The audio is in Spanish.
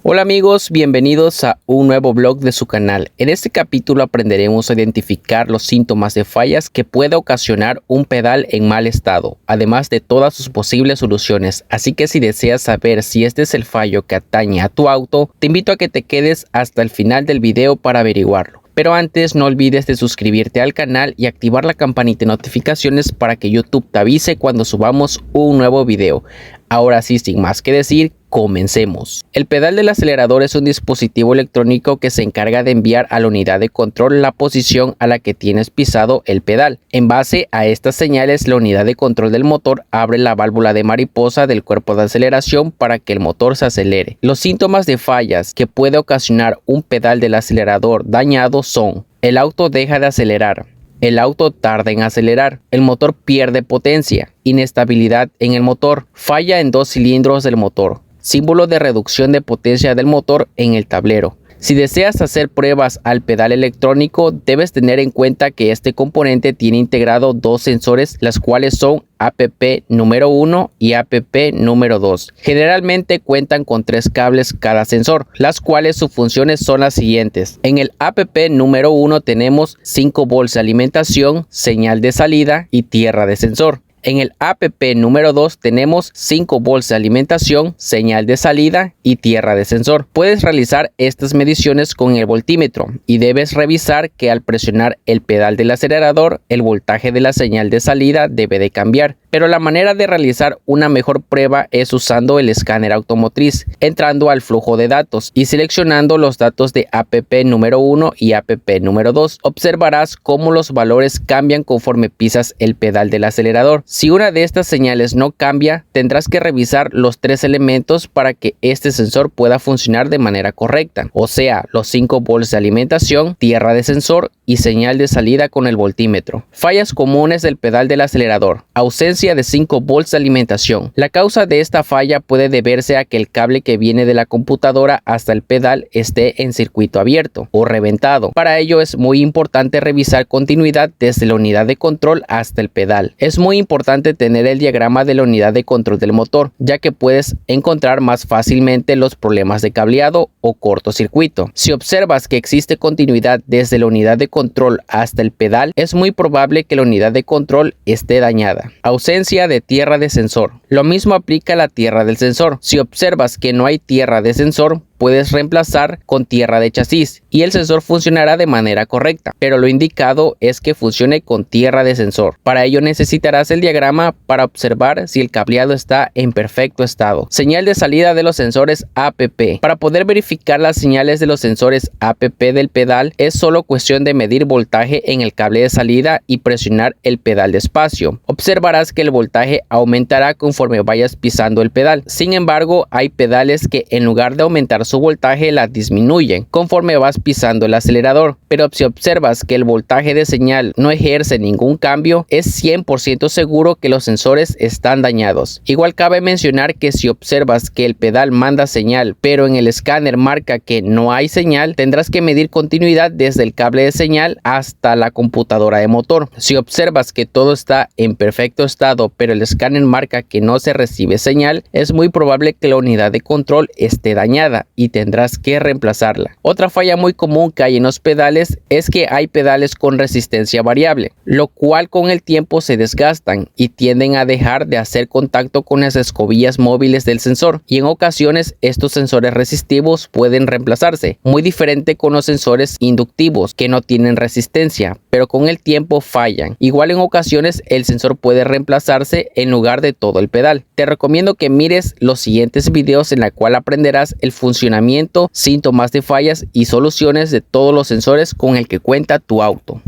Hola amigos, bienvenidos a un nuevo vlog de su canal. En este capítulo aprenderemos a identificar los síntomas de fallas que puede ocasionar un pedal en mal estado, además de todas sus posibles soluciones. Así que si deseas saber si este es el fallo que atañe a tu auto, te invito a que te quedes hasta el final del video para averiguarlo. Pero antes no olvides de suscribirte al canal y activar la campanita de notificaciones para que YouTube te avise cuando subamos un nuevo video. Ahora sí, sin más que decir, comencemos. El pedal del acelerador es un dispositivo electrónico que se encarga de enviar a la unidad de control la posición a la que tienes pisado el pedal. En base a estas señales, la unidad de control del motor abre la válvula de mariposa del cuerpo de aceleración para que el motor se acelere. Los síntomas de fallas que puede ocasionar un pedal del acelerador dañado son: el auto deja de acelerar, el auto tarda en acelerar, el motor pierde potencia, inestabilidad en el motor, falla en 2 cilindros del motor, símbolo de reducción de potencia del motor en el tablero. Si deseas hacer pruebas al pedal electrónico, debes tener en cuenta que este componente tiene integrado dos sensores, las cuales son APP número 1 y APP número 2. Generalmente cuentan con 3 cables cada sensor, las cuales sus funciones son las siguientes. En el APP número 1 tenemos 5 volts de alimentación, señal de salida y tierra de sensor. En el APP número 2 tenemos 5 volts de alimentación, señal de salida y tierra de sensor. Puedes realizar estas mediciones con el voltímetro y debes revisar que al presionar el pedal del acelerador, el voltaje de la señal de salida debe de cambiar. Pero la manera de realizar una mejor prueba es usando el escáner automotriz, entrando al flujo de datos y seleccionando los datos de APP número 1 y APP número 2. Observarás cómo los valores cambian conforme pisas el pedal del acelerador. Si una de estas señales no cambia, tendrás que revisar los 3 elementos para que este sensor pueda funcionar de manera correcta, o sea, los 5 volts de alimentación, tierra de sensor y señal de salida con el voltímetro. Fallas comunes del pedal del acelerador: ausencia de 5 volts de alimentación. La causa de esta falla puede deberse a que el cable que viene de la computadora hasta el pedal esté en circuito abierto o reventado. Para ello es muy importante revisar continuidad desde la unidad de control hasta el pedal. Es muy importante tener el diagrama de la unidad de control del motor, ya que puedes encontrar más fácilmente los problemas de cableado o cortocircuito. Si observas que existe continuidad desde la unidad de control hasta el pedal, es muy probable que la unidad de control esté dañada. Ausencia de tierra de sensor. Lo mismo aplica a la tierra del sensor. Si observas que no hay tierra de sensor, puedes reemplazar con tierra de chasis y el sensor funcionará de manera correcta, pero lo indicado es que funcione con tierra de sensor. Para ello necesitarás el diagrama para observar si el cableado está en perfecto estado. Señal de salida de los sensores APP. Para poder verificar las señales de los sensores APP del pedal, es solo cuestión de medir voltaje en el cable de salida y presionar el pedal despacio. Observarás que el voltaje aumentará conforme vayas pisando el pedal. Sin embargo, hay pedales que en lugar de aumentar su voltaje la disminuyen conforme vas pisando el acelerador, pero si observas que el voltaje de señal no ejerce ningún cambio, es 100% seguro que los sensores están dañados. Igual cabe mencionar que si observas que el pedal manda señal pero en el escáner marca que no hay señal, tendrás que medir continuidad desde el cable de señal hasta la computadora de motor. Si observas que todo está en perfecto estado pero el escáner marca que no se recibe señal, es muy probable que la unidad de control esté dañada y tendrás que reemplazarla. Otra falla muy común que hay en los pedales es que hay pedales con resistencia variable, lo cual con el tiempo se desgastan y tienden a dejar de hacer contacto con las escobillas móviles del sensor, y en ocasiones estos sensores resistivos pueden reemplazarse, muy diferente con los sensores inductivos que no tienen resistencia, pero con el tiempo fallan. Igual en ocasiones el sensor puede reemplazarse en lugar de todo el pedal. Te recomiendo que mires los siguientes videos en la cual aprenderás el funcionamiento, síntomas de fallas y soluciones de todos los sensores con el que cuenta tu auto.